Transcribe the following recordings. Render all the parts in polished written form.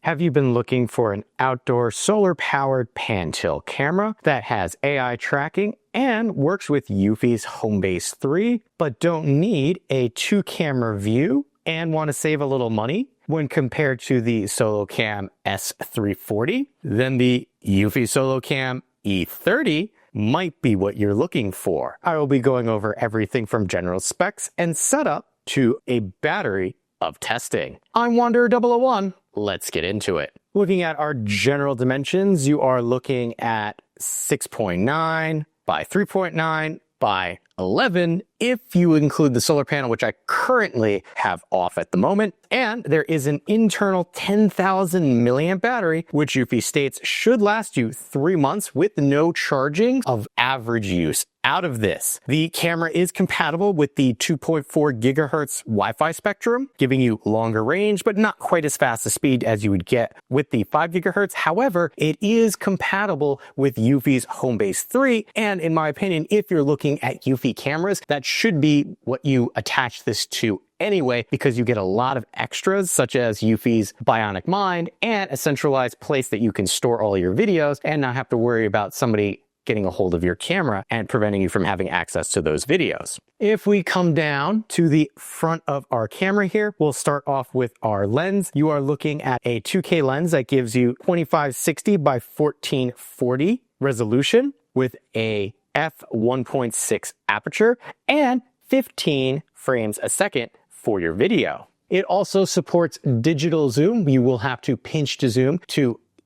Have you been looking for an outdoor solar-powered pan-tilt camera that has AI tracking and works with eufy's Homebase 3, but don't need a 2-camera view and want to save a little money when compared to the Solocam S340? Then the eufy Solocam E30 might be what you're looking for. I will be going over everything from general specs and setup to a battery of testing. I'm Wanderer 001. Let's get into it. Looking at our general dimensions, you are looking at 6.9 by 3.9 by 11 if you include the solar panel, which I currently have off at the moment. And there is an internal 10,000 milliamp battery, which eufy states should last you 3 months with no charging of average use. Out of this, the camera is compatible with the 2.4 gigahertz Wi-Fi spectrum, giving you longer range, but not quite as fast a speed as you would get with the 5 gigahertz. However, it is compatible with eufy's Homebase 3. And in my opinion, if you're looking at eufy cameras, that should be what you attach this to anyway, because you get a lot of extras such as eufy's Bionic Mind and a centralized place that you can store all your videos and not have to worry about somebody getting a hold of your camera and preventing you from having access to those videos. If we come down to the front of our camera here, we'll start off with our lens. You are looking at a 2K lens that gives you 2560 by 1440 resolution with a f1.6 aperture and 15 frames a second for your video. It also supports digital zoom. You will have to pinch to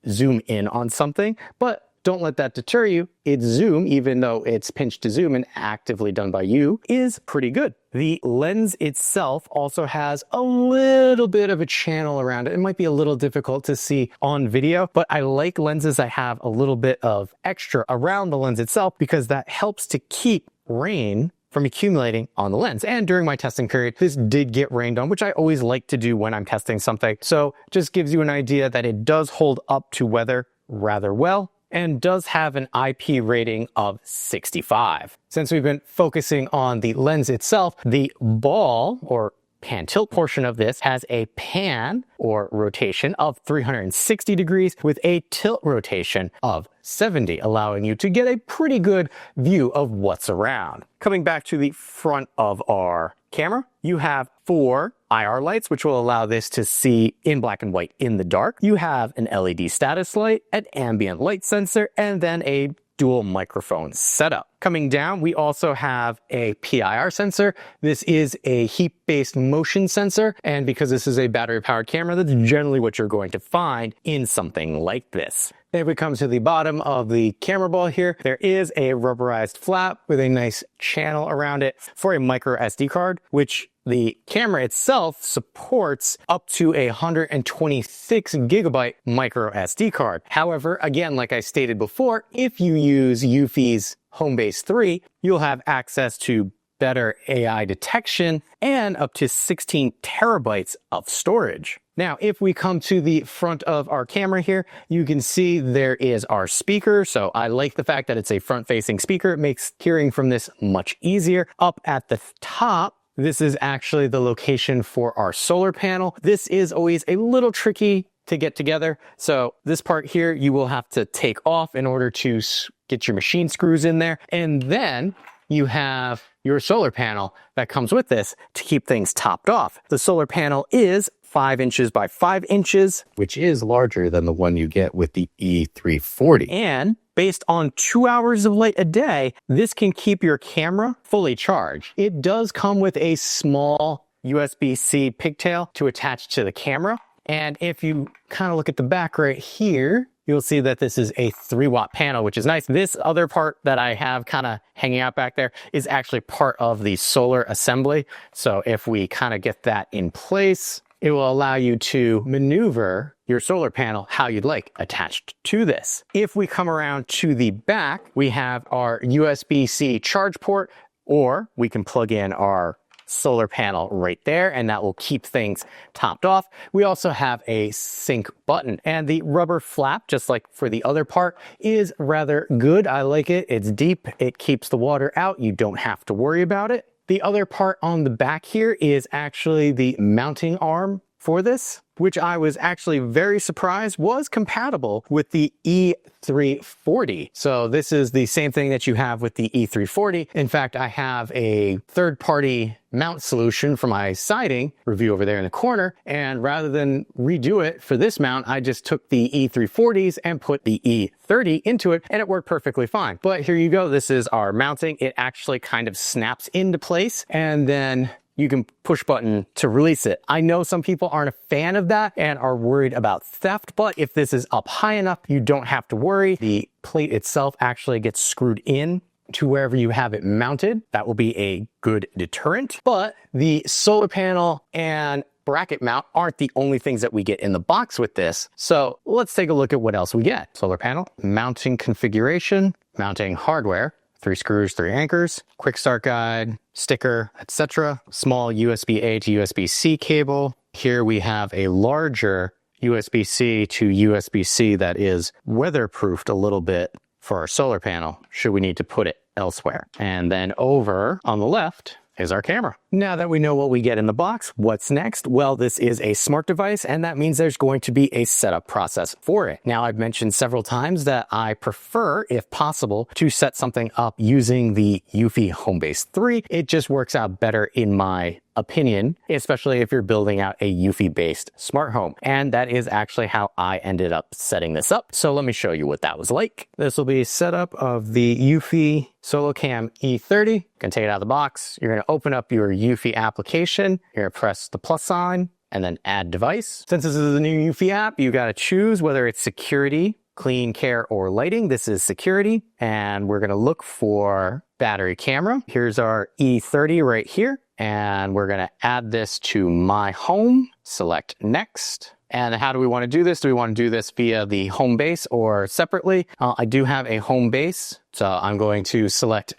zoom in on something, but don't let that deter you. Its zoom, even though it's pinch to zoom and actively done by you, is pretty good. The lens itself also has a little bit of a channel around it. It might be a little difficult to see on video, but I like lenses that have a little bit of extra around the lens itself because that helps to keep rain from accumulating on the lens. And during my testing period, this did get rained on, which I always like to do when I'm testing something. So just gives you an idea that it does hold up to weather rather well, and does have an IP rating of 65. Since we've been focusing on the lens itself, the ball or pan tilt portion of this has a pan or rotation of 360 degrees with a tilt rotation of 70, allowing you to get a pretty good view of what's around. Coming back to the front of our camera, you have 4 IR lights, which will allow this to see in black and white in the dark. You have an LED status light, an ambient light sensor, and then a dual microphone setup. Coming down, we also have a PIR sensor. This is a heat-based motion sensor, and because this is a battery-powered camera, that's generally what you're going to find in something like this. If we come to the bottom of the camera ball here, there is a rubberized flap with a nice channel around it for a micro SD card, which the camera itself supports up to a 126 gigabyte micro SD card. However, again, like I stated before, if you use eufy's Homebase 3, you'll have access to better AI detection and up to 16 terabytes of storage. Now, if we come to the front of our camera here, you can see there is our speaker. So I like the fact that it's a front-facing speaker. It makes hearing from this much easier. Up at the top, this is actually the location for our solar panel. This is always a little tricky to get together. So this part here, you will have to take off in order to get your machine screws in there. And then you have your solar panel that comes with this to keep things topped off. The solar panel is 5 inches by 5 inches, which is larger than the one you get with the E340. And based on 2 hours of light a day, this can keep your camera fully charged. It does come with a small USB-C pigtail to attach to the camera. And if you kind of look at the back right here, you'll see that this is a 3-watt panel, which is nice. This other part that I have kind of hanging out back there is actually part of the solar assembly. So if we kind of get that in place, it will allow you to maneuver your solar panel how you'd like attached to this. If we come around to the back, we have our USB-C charge port, or we can plug in our solar panel right there, and that will keep things topped off. We also have a sync button, and the rubber flap, just like for the other part, is rather good. I like it. It's deep. It keeps the water out. You don't have to worry about it. The other part on the back here is actually the mounting arm for this, which I was actually very surprised was compatible with the E340. So this is the same thing that you have with the E340. In fact, I have a third-party mount solution for my siding review over there in the corner, and rather than redo it for this mount, I just took the E340s and put the E30 into it, and it worked perfectly fine. But here you go, this is our mounting. It actually kind of snaps into place, and then you can push button to release it. I know some people aren't a fan of that and are worried about theft, but if this is up high enough, you don't have to worry. The plate itself actually gets screwed in to wherever you have it mounted. That will be a good deterrent. But the solar panel and bracket mount aren't the only things that we get in the box with this. So let's take a look at what else we get. Solar panel, mounting configuration, mounting hardware, 3 screws, 3 anchors, quick start guide, sticker, etc. Small USB-A to USB-C cable. Here we have a larger USB-C to USB-C that is weatherproofed a little bit for our solar panel, should we need to put it elsewhere. And then over on the left is our camera. Now that we know what we get in the box, what's next? Well, this is a smart device, and that means there's going to be a setup process for it. Now, I've mentioned several times that I prefer, if possible, to set something up using the eufy Homebase 3. It just works out better in my opinion, especially if you're building out a eufy-based smart home. And that is actually how I ended up setting this up. So let me show you what that was like. This will be setup of the eufy Solocam E30. You can take it out of the box. You're going to open up your eufy application. You're going to press the plus sign and then add device. Since this is a new eufy app, you got to choose whether it's security, clean, care, or lighting. This is security, and we're going to look for battery camera. Here's our E30 right here, and we're going to add this to my home. Select next. And how do we want to do this? Do we want to do this via the home base or separately? I do have a home base, so I'm going to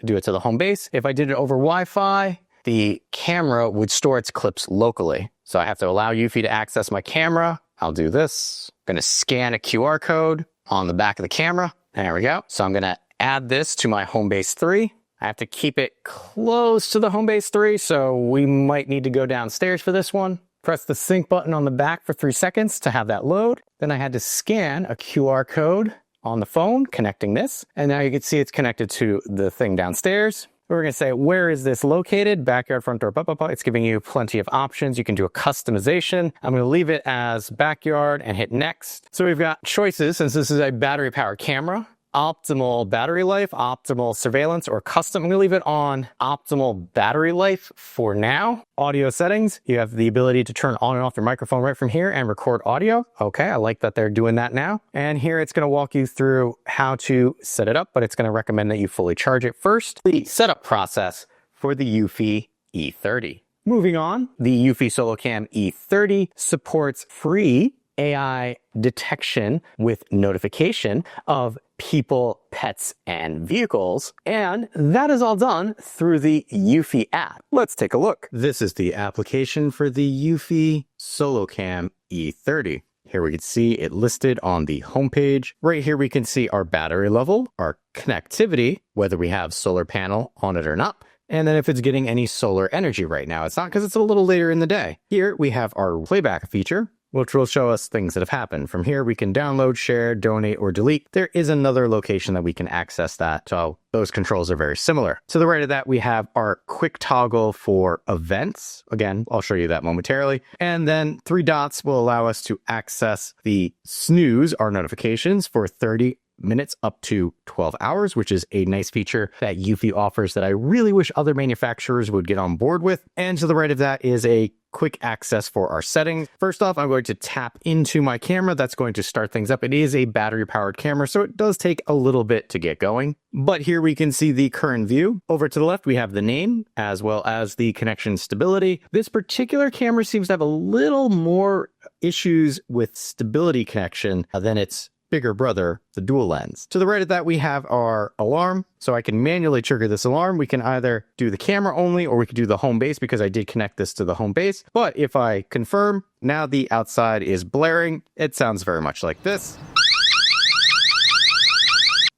do it to the home base. If I did it over Wi-Fi, the camera would store its clips locally. So I have to allow eufy to access my camera. I'll do this. I'm going to scan a QR code on the back of the camera. There we go. So I'm going to add this to my Homebase 3. I have to keep it close to the Homebase 3, so we might need to go downstairs for this one. Press the sync button on the back for 3 seconds to have that load. Then I had to scan a QR code on the phone connecting this. And now you can see it's connected to the thing downstairs. We're going to say, where is this located? Backyard, front door, blah, blah, blah. It's giving you plenty of options. You can do a customization. I'm going to leave it as backyard and hit next. So we've got choices, since this is a battery powered camera. Optimal battery life, optimal surveillance, or custom. I'm going to leave it on optimal battery life for now. Audio settings, you have the ability to turn on and off your microphone right from here and record audio. Okay, I like that they're doing that now. And here it's going to walk you through how to set it up, but it's going to recommend that you fully charge it first. The setup process for the eufy E30. Moving on, the eufy Solocam E30 supports free AI detection with notification of people, pets, and vehicles. And that is all done through the eufy app. Let's take a look. This is the application for the eufy Solocam E30. Here we can see it listed on the homepage. Right here we can see our battery level, our connectivity, whether we have solar panel on it or not. And then if it's getting any solar energy right now. It's not because it's a little later in the day. Here we have our playback feature, which will show us things that have happened. From here, we can download, share, donate, or delete. There is another location that we can access that, so those controls are very similar. To the right of that, we have our quick toggle for events. Again, I'll show you that momentarily. And then 3 dots will allow us to access the snooze, our notifications, for 30 minutes up to 12 hours, which is a nice feature that eufy offers that I really wish other manufacturers would get on board with. And to the right of that is a quick access for our settings. First off, I'm going to tap into my camera. That's going to start things up. It is a battery powered camera, so it does take a little bit to get going. But here we can see the current view. Over to the left, we have the name as well as the connection stability. This particular camera seems to have a little more issues with stability connection than its bigger brother, the dual lens. To the right of that, we have our alarm. So I can manually trigger this alarm. We can either do the camera only, or we could do the home base because I did connect this to the home base. But if I confirm, now the outside is blaring. It sounds very much like this.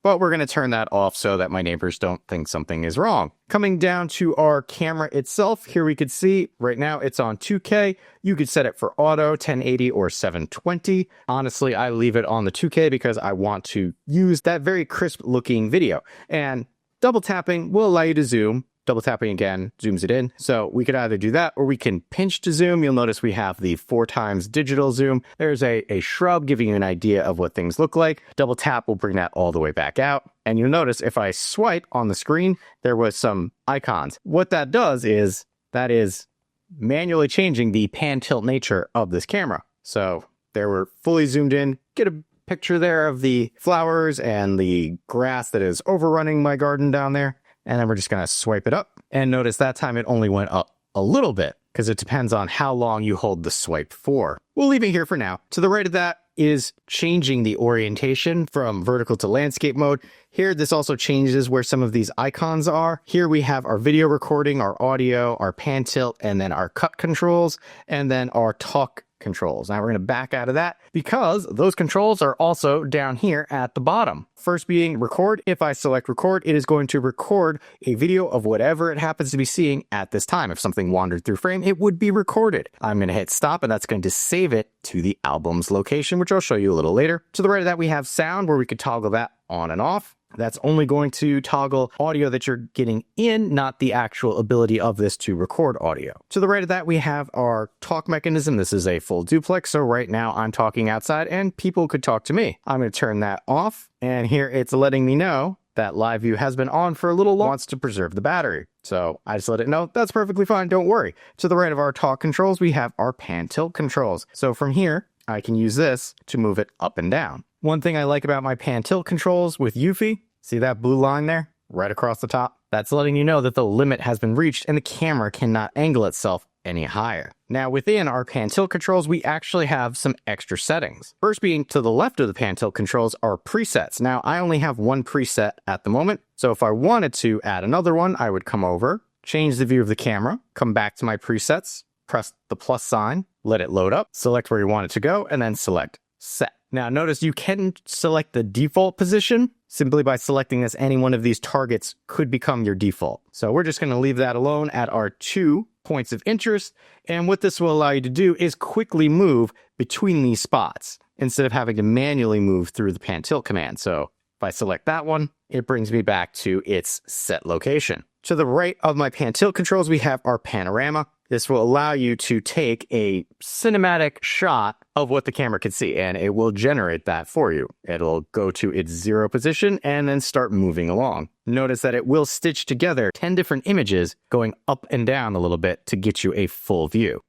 but we're going to turn that off so that my neighbors don't think something is wrong. Coming down to our camera itself, here we could see right now it's on 2K. You could set it for auto, 1080 or 720. Honestly, I leave it on the 2K because I want to use that very crisp looking video. And double tapping will allow you to zoom. Double tapping again zooms it in. So we could either do that or we can pinch to zoom. You'll notice we have the 4x digital zoom. There's a shrub giving you an idea of what things look like. Double tap will bring that all the way back out. And you'll notice if I swipe on the screen, there was some icons. What that does is that is manually changing the pan tilt nature of this camera. So there we're fully zoomed in. Get a picture there of the flowers and the grass that is overrunning my garden down there. And then we're just going to swipe it up. And notice that time it only went up a little bit because it depends on how long you hold the swipe for. We'll leave it here for now. To the right of that is changing the orientation from vertical to landscape mode. Here, this also changes where some of these icons are. Here we have our video recording, our audio, our pan tilt, and then our cut controls, and then our talk controls. Now we're going to back out of that because those controls are also down here at the bottom. First being record. If I select record, it is going to record a video of whatever it happens to be seeing at this time. If something wandered through frame, it would be recorded. I'm going to hit stop and that's going to save it to the album's location, which I'll show you a little later. To the right of that, we have sound where we could toggle that on and off. That's only going to toggle audio that you're getting in, not the actual ability of this to record audio. To the right of that, we have our talk mechanism. This is a full duplex, so right now I'm talking outside and people could talk to me. I'm going to turn that off, and here it's letting me know that live view has been on for a little long, wants to preserve the battery. So I just let it know that's perfectly fine, don't worry. To the right of our talk controls, we have our pan tilt controls. So from here, I can use this to move it up and down. One thing I like about my pan tilt controls with eufy, see that blue line there right across the top? That's letting you know that the limit has been reached and the camera cannot angle itself any higher. Now within our pan tilt controls, we actually have some extra settings. First being to the left of the pan tilt controls are presets. Now I only have one preset at the moment. So if I wanted to add another one, I would come over, change the view of the camera, come back to my presets, press the plus sign, let it load up, select where you want it to go, and then select set. Now notice you can select the default position. Simply by selecting this, any one of these targets could become your default. So we're just going to leave that alone at our 2 points of interest. And what this will allow you to do is quickly move between these spots instead of having to manually move through the pan tilt command. So if I select that one, it brings me back to its set location. To the right of my pan tilt controls, we have our panorama. This will allow you to take a cinematic shot of what the camera can see, and it will generate that for you. It'll go to its 0 position and then start moving along. Notice that it will stitch together 10 different images going up and down a little bit to get you a full view.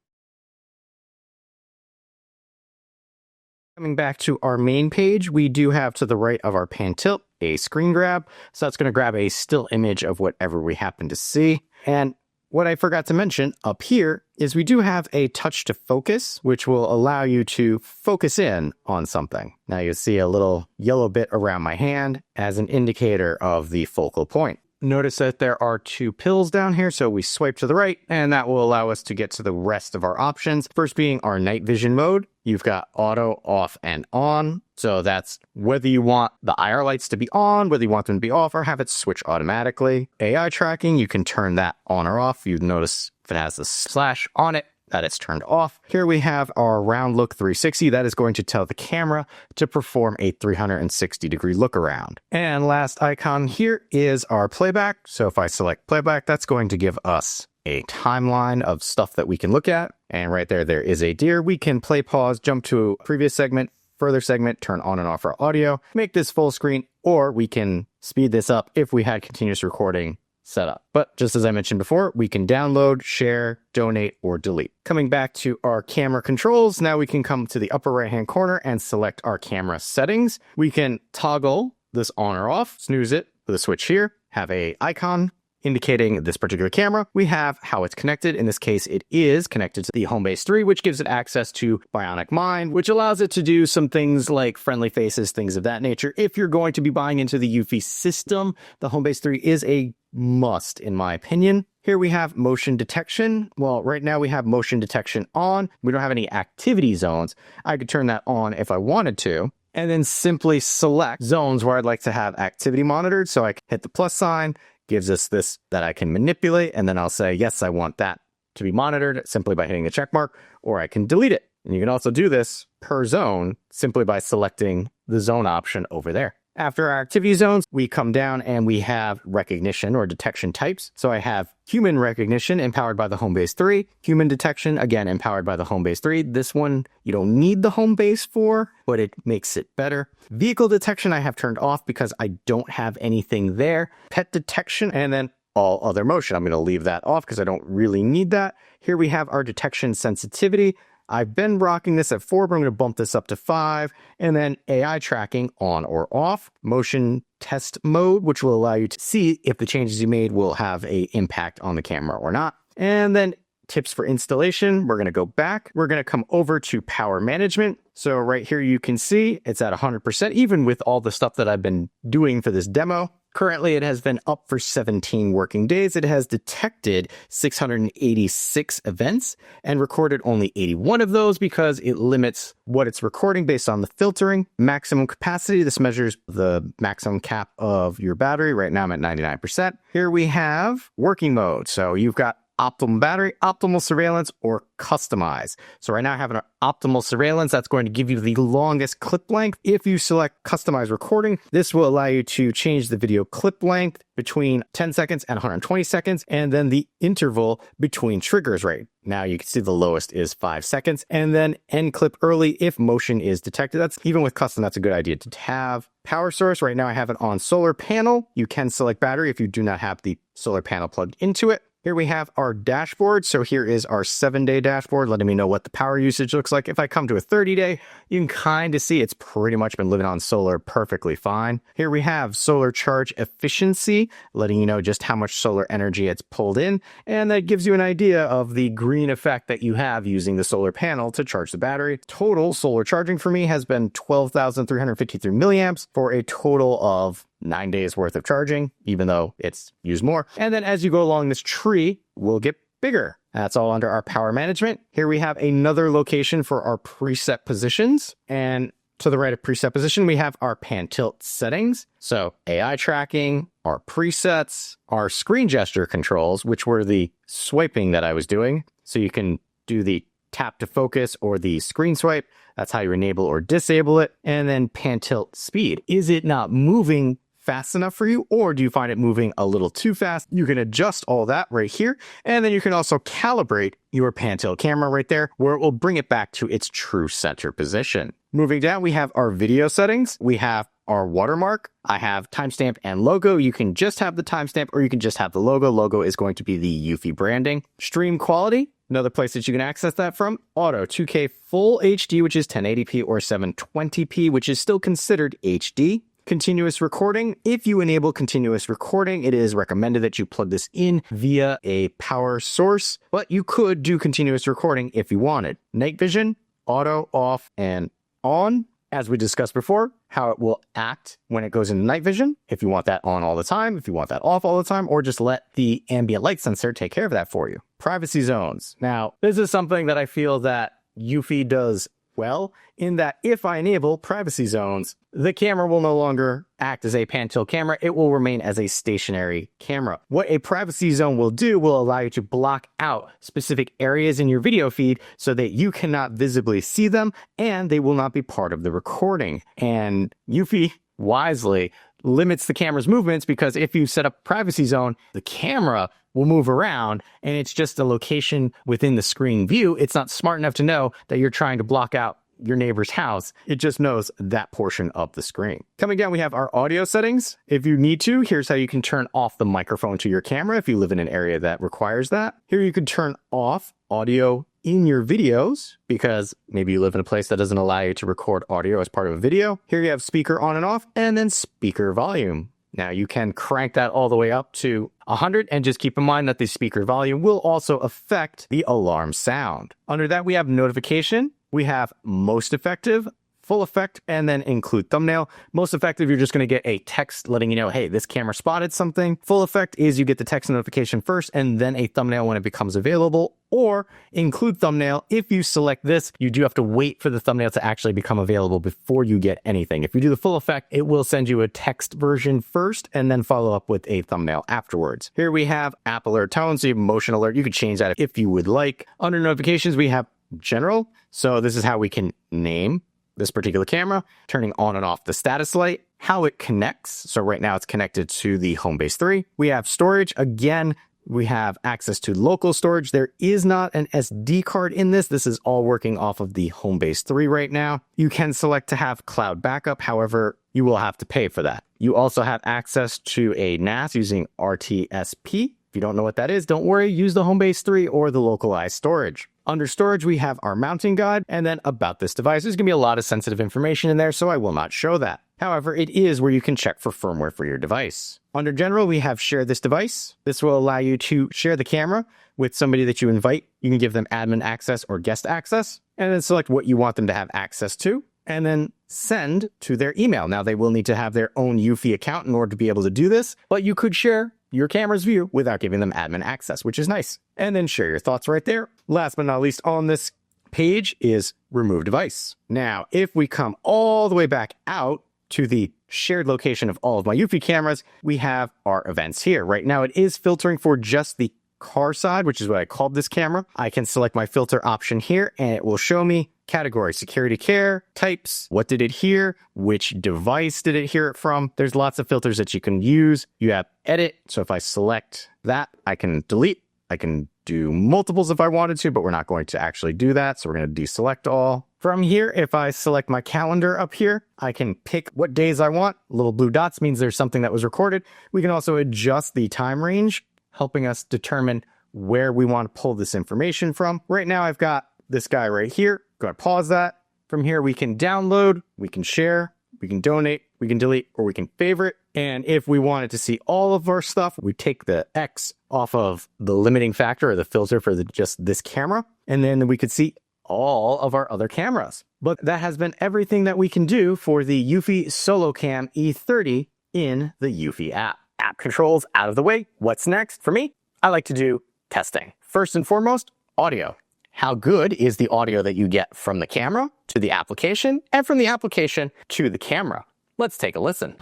Coming back to our main page, we do have to the right of our pan tilt a screen grab. So that's going to grab a still image of whatever we happen to see. And what I forgot to mention up here is we do have a touch to focus, which will allow you to focus in on something. Now you see a little yellow bit around my hand as an indicator of the focal point. Notice that there are 2 pills down here, so we swipe to the right, and that will allow us to get to the rest of our options. First being our night vision mode. You've got auto, off, and on. So that's whether you want the IR lights to be on, whether you want them to be off, or have it switch automatically. AI tracking, you can turn that on or off. You notice if it has the slash on it, that it's turned off. Here we have our round look 360. That is going to tell the camera to perform a 360-degree look around. And last icon here is our playback. So if I select playback, that's going to give us a timeline of stuff that we can look at. And right there, there is a deer. We can play, pause, jump to a previous segment, further segment, turn on and off our audio, make this full screen, or we can speed this up if we had continuous recording set up. But just as I mentioned before, we can download, share, donate, or delete. Coming back to our camera controls, now we can come to the upper right-hand corner and select our camera settings. We can toggle this on or off, snooze it with a switch here, have a icon indicating this particular camera. We have how it's connected. In this case, it is connected to the Homebase 3, which gives it access to Bionic Mind, which allows it to do some things like friendly faces, things of that nature. If you're going to be buying into the eufy system, the Homebase 3 is a must, in my opinion. Here we have motion detection. Well, right now we have motion detection on. We don't have any activity zones. I could turn that on if I wanted to. and then simply select zones where I'd like to have activity monitored. So I can hit the plus sign, gives us this that I can manipulate, and then I'll say, yes, I want that to be monitored simply by hitting the check mark, or I can delete it. And you can also do this per zone simply by selecting the zone option over there. After our activity zones, we come down and we have recognition or detection types. So I have human recognition empowered by the home base 3, human detection, again, empowered by the home base 3. This one you don't need the home base for, but it makes it better. Vehicle detection I have turned off because I don't have anything there. Pet detection, and then all other motion. I'm going to leave that off because I don't really need that. Here we have our detection sensitivity. I've been rocking this at 4, but I'm going to bump this up to 5. And then AI tracking on or off. Motion test mode, which will allow you to see if the changes you made will have an impact on the camera or not. And then tips for installation. We're going to go back. We're going to come over to power management. So right here you can see it's at 100%, even with all the stuff that I've been doing for this demo. Currently, it has been up for 17 working days. It has detected 686 events and recorded only 81 of those because it limits what it's recording based on the filtering. Maximum capacity, this measures the maximum cap of your battery. Right now I'm at 99%. Here we have working mode. So you've got optimal battery, optimal surveillance, or customize. So right now I have an optimal surveillance. That's going to give you the longest clip length. If you select customize recording, this will allow you to change the video clip length between 10 seconds and 120 seconds, and then the interval between triggers right. Now you can see the lowest is 5 seconds, and then end clip early if motion is detected. That's even with custom, that's a good idea to have. Power source, right now I have it on solar panel. You can select battery if you do not have the solar panel plugged into it. Here we have our dashboard. So here is our 7-day dashboard, letting me know what the power usage looks like. If I come to a 30-day, you can kind of see it's pretty much been living on solar perfectly fine. Here we have solar charge efficiency, letting you know just how much solar energy it's pulled in. And that gives you an idea of the green effect that you have using the solar panel to charge the battery. Total solar charging for me has been 12,353 milliamps for a total of 9 days worth of charging, even though it's used more. And then as you go along this tree, we'll get bigger. That's all under our power management. Here we have another location for our preset positions. And to the right of preset position, we have our pan tilt settings. So AI tracking, our presets, our screen gesture controls, which were the swiping that I was doing. So you can do the tap to focus or the screen swipe. That's how you enable or disable it. And then pan tilt speed. Is it not moving fast enough for you, or do you find it moving a little too fast? You can adjust all that right here, and then you can also calibrate your pan tilt camera right there, where it will bring it back to its true center position. Moving down, we have our video settings. We have our watermark. I have timestamp and logo. You can just have the timestamp, or you can just have the logo. Logo is going to be the eufy branding. Stream quality, another place that you can access that from. Auto 2K Full HD, which is 1080p, or 720p, which is still considered HD. Continuous recording. If you enable continuous recording, it is recommended that you plug this in via a power source, but you could do continuous recording if you wanted. Night vision, auto, off, and on. As we discussed before, how it will act when it goes into night vision. If you want that on all the time, if you want that off all the time, or just let the ambient light sensor take care of that for you. Privacy zones. Now, this is something that I feel that eufy does well, in that if I enable privacy zones, the camera will no longer act as a pan tilt camera. It will remain as a stationary camera. What a privacy zone will do will allow you to block out specific areas in your video feed so that you cannot visibly see them and they will not be part of the recording. And eufy wisely limits the camera's movements, because if you set up a privacy zone, the camera will move around and it's just a location within the screen view. It's not smart enough to know that you're trying to block out your neighbor's house. It just knows that portion of the screen. Coming down, we have our audio settings. If you need to, here's how you can turn off the microphone to your camera if you live in an area that requires that. Here you can turn off audio in your videos because maybe you live in a place that doesn't allow you to record audio as part of a video. Here you have speaker on and off, and then speaker volume. Now you can crank that all the way up to 100, and just keep in mind that the speaker volume will also affect the alarm sound. Under that, we have notification. We have most effective, full effect, and then include thumbnail. Most effective, you're just going to get a text letting you know, hey, this camera spotted something. Full effect is you get the text notification first and then a thumbnail when it becomes available, or include thumbnail. If you select this, you do have to wait for the thumbnail to actually become available before you get anything. If you do the full effect, it will send you a text version first and then follow up with a thumbnail afterwards. Here we have app alert tone, so you have motion alert. You could change that if you would like. Under notifications, we have general. So this is how we can name this particular camera, turning on and off the status light, how it connects. So right now it's connected to the Homebase 3. We have storage. Again, we have access to local storage. There is not an SD card in this. This is all working off of the Homebase 3 right now. You can select to have cloud backup. However, you will have to pay for that. You also have access to a NAS using RTSP. If you don't know what that is, don't worry, use the Homebase 3 or the localized storage. Under storage, we have our mounting guide, and then about this device. There's going to be a lot of sensitive information in there, so I will not show that. However, it is where you can check for firmware for your device. Under general, we have share this device. This will allow you to share the camera with somebody that you invite. You can give them admin access or guest access, and then select what you want them to have access to, and then send to their email. Now, they will need to have their own eufy account in order to be able to do this, but you could share your camera's view without giving them admin access, which is nice. And then share your thoughts right there. Last but not least on this page is remove device. Now, if we come all the way back out to the shared location of all of my eufy cameras, we have our events here. Right now, it is filtering for just the car side, which is what I called this camera. I can select my filter option here and it will show me category, security care, types, what did it hear, which device did it hear it from. There's lots of filters that you can use. You have edit. So if I select that, I can delete. I can do multiples if I wanted to, but we're not going to actually do that. So we're going to deselect all. From here, if I select my calendar up here, I can pick what days I want. Little blue dots means there's something that was recorded. We can also adjust the time range, helping us determine where we want to pull this information from. Right now, I've got this guy right here. Go ahead, pause that. From here, we can download, we can share, we can donate, we can delete, or we can favorite. And if we wanted to see all of our stuff, we take the X off of the limiting factor or the filter for just this camera, and then we could see all of our other cameras. But that has been everything that we can do for the eufy Solocam E30 in the eufy app. App controls out of the way. What's next? For me, I like to do testing. First and foremost, audio. How good is the audio that you get from the camera to the application and from the application to the camera? Let's take a listen.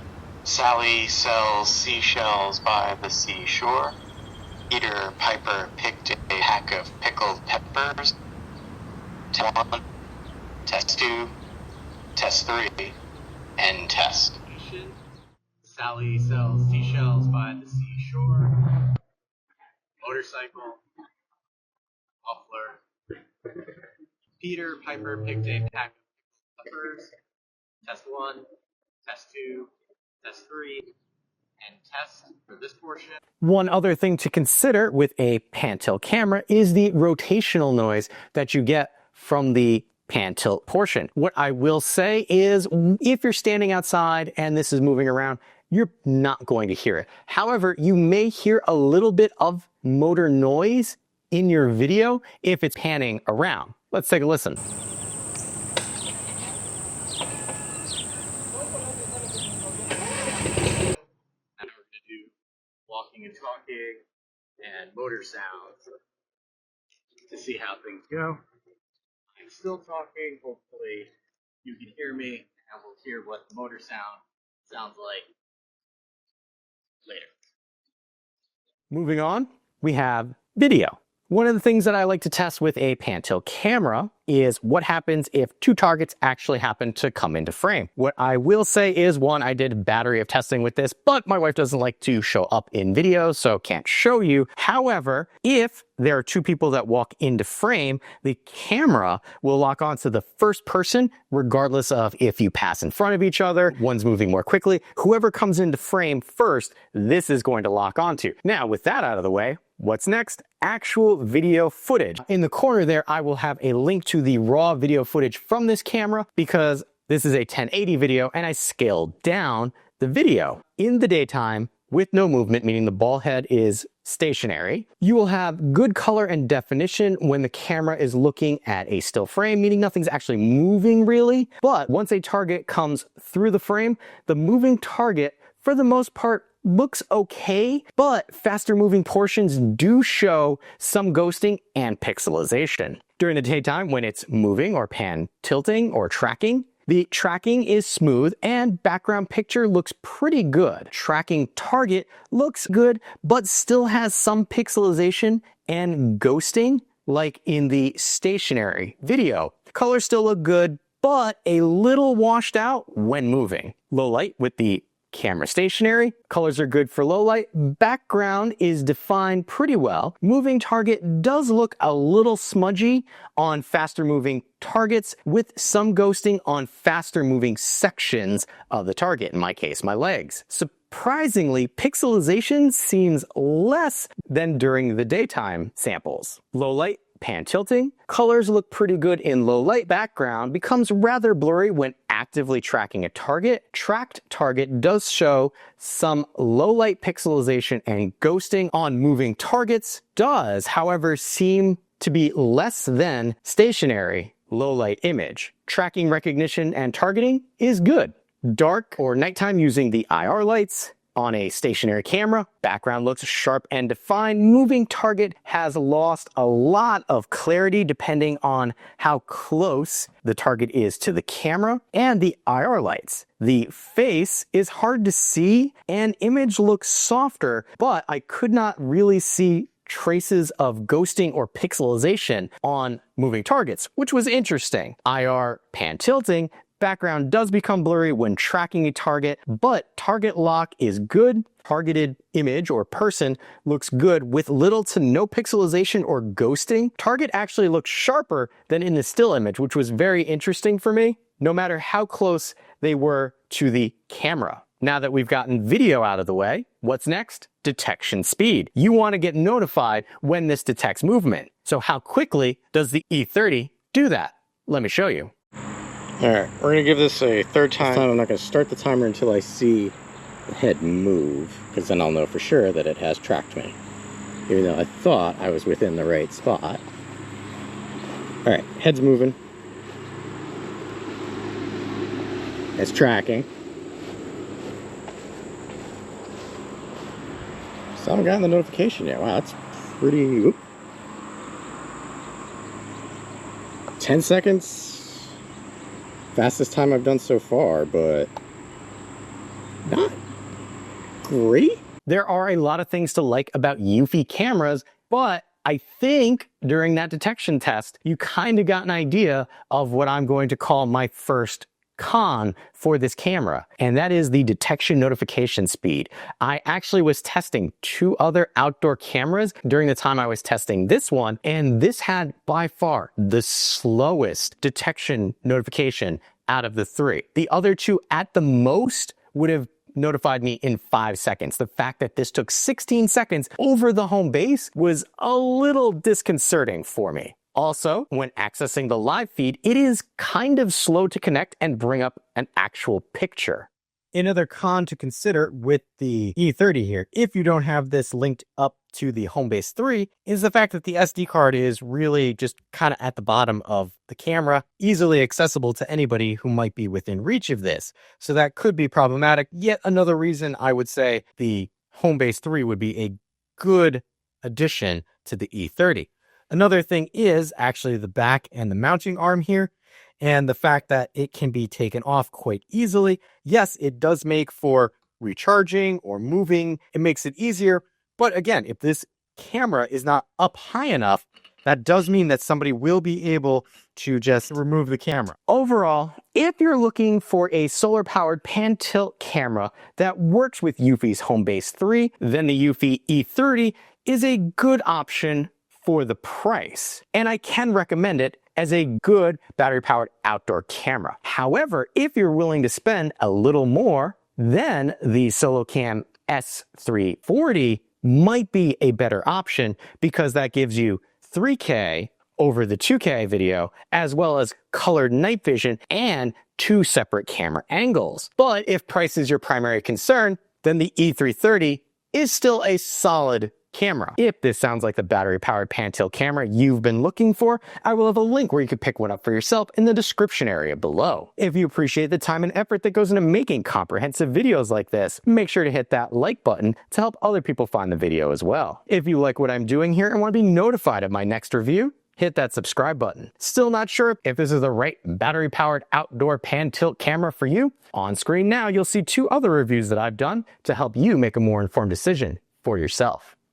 Sally sells seashells by the seashore. Peter Piper picked a pack of pickled peppers. Test 1, test 2, test 3, and test. Sally sells seashells by the seashore. Motorcycle. Muffler. Peter Piper picked a pack of peppers. Test 1, test 2, test 3, and test for this portion. One other thing to consider with a pan tilt camera is the rotational noise that you get from the pan tilt portion. What I will say is if you're standing outside and this is moving around, you're not going to hear it. However, you may hear a little bit of motor noise in your video if it's panning around. Let's take a listen. Now we're going to do walking and talking and motor sounds to see how things go. I'm still talking. Hopefully you can hear me and we'll hear what the motor sound sounds like later. Moving on, we have video. One of the things that I like to test with a pan tilt camera is what happens if two targets actually happen to come into frame. What I will say is, one, I did a battery of testing with this, but my wife doesn't like to show up in videos, so can't show you. However, if there are two people that walk into frame, the camera will lock onto the first person, regardless of if you pass in front of each other, one's moving more quickly. Whoever comes into frame first, this is going to lock onto. Now, with that out of the way, what's next? Actual video footage. In the corner there, I will have a link to the raw video footage from this camera because this is a 1080 video and I scaled down the video in the daytime with no movement, meaning the ball head is stationary. You will have good color and definition when the camera is looking at a still frame, meaning nothing's actually moving really. But once a target comes through the frame, the moving target, for the most part, looks okay, but faster moving portions do show some ghosting and pixelization. During the daytime, when it's moving or pan tilting or tracking, the tracking is smooth and background picture looks pretty good. Tracking target looks good, but still has some pixelization and ghosting, like in the stationary video. Colors still look good, but a little washed out when moving. Low light with the camera stationary. Colors are good for low light. Background is defined pretty well. Moving target does look a little smudgy on faster moving targets with some ghosting on faster moving sections of the target, in my case, my legs. Surprisingly, pixelization seems less than during the daytime samples. Low light, pan tilting. Colors look pretty good in low light. Background becomes rather blurry when actively tracking a target. Tracked target does show some low light pixelization, and ghosting on moving targets does, however, seem to be less than stationary low light image. Tracking recognition and targeting is good. Dark or nighttime using the IR lights on a stationary camera, background looks sharp and defined. Moving target has lost a lot of clarity depending on how close the target is to the camera and the IR lights. The face is hard to see and image looks softer, but I could not really see traces of ghosting or pixelization on moving targets, which was interesting. IR pan tilting, background does become blurry when tracking a target, but target lock is good. Targeted image or person looks good with little to no pixelization or ghosting. Target actually looks sharper than in the still image, which was very interesting for me, no matter how close they were to the camera. Now that we've gotten video out of the way, what's next? Detection speed. You want to get notified when this detects movement. So how quickly does the E30 do that? Let me show you. All right, we're gonna give this a third time. This time I'm not gonna start the timer until I see the head move, because then I'll know for sure that it has tracked me, even though I thought I was within the right spot. All right, head's moving. It's tracking. Still haven't gotten the notification yet. Wow, that's pretty... Oop. 10 seconds. Fastest time I've done so far, but not great. There are a lot of things to like about eufy cameras, but I think during that detection test, you kind of got an idea of what I'm going to call my first con for this camera, and that is the detection notification speed. I actually was testing two other outdoor cameras during the time I was testing this one, and this had by far the slowest detection notification out of the three. The other two at the most would have notified me in 5 seconds. The fact that this took 16 seconds over the home base was a little disconcerting for me. Also, when accessing the live feed, it is kind of slow to connect and bring up an actual picture. Another con to consider with the E30 here, if you don't have this linked up to the Homebase 3, is the fact that the SD card is really just kind of at the bottom of the camera, easily accessible to anybody who might be within reach of this. So that could be problematic. Yet another reason I would say the Homebase 3 would be a good addition to the E30. Another thing is actually the back and the mounting arm here, and the fact that it can be taken off quite easily. Yes, it does make for recharging or moving. It makes it easier. But again, if this camera is not up high enough, that does mean that somebody will be able to just remove the camera. Overall, if you're looking for a solar-powered pan-tilt camera that works with eufy's Homebase 3, then the eufy E30 is a good option for the price, and I can recommend it as a good battery-powered outdoor camera. However, if you're willing to spend a little more, then the Solocam S340 might be a better option, because that gives you 3K over the 2K video, as well as colored night vision and 2 separate camera angles. But if price is your primary concern, then the E330 is still a solid camera. If this sounds like the battery-powered pan tilt camera you've been looking for, I will have a link where you can pick one up for yourself in the description area below. If you appreciate the time and effort that goes into making comprehensive videos like this, make sure to hit that like button to help other people find the video as well. If you like what I'm doing here and want to be notified of my next review, hit that subscribe button. Still not sure if this is the right battery-powered outdoor pan tilt camera for you? On screen now, you'll see 2 other reviews that I've done to help you make a more informed decision for yourself.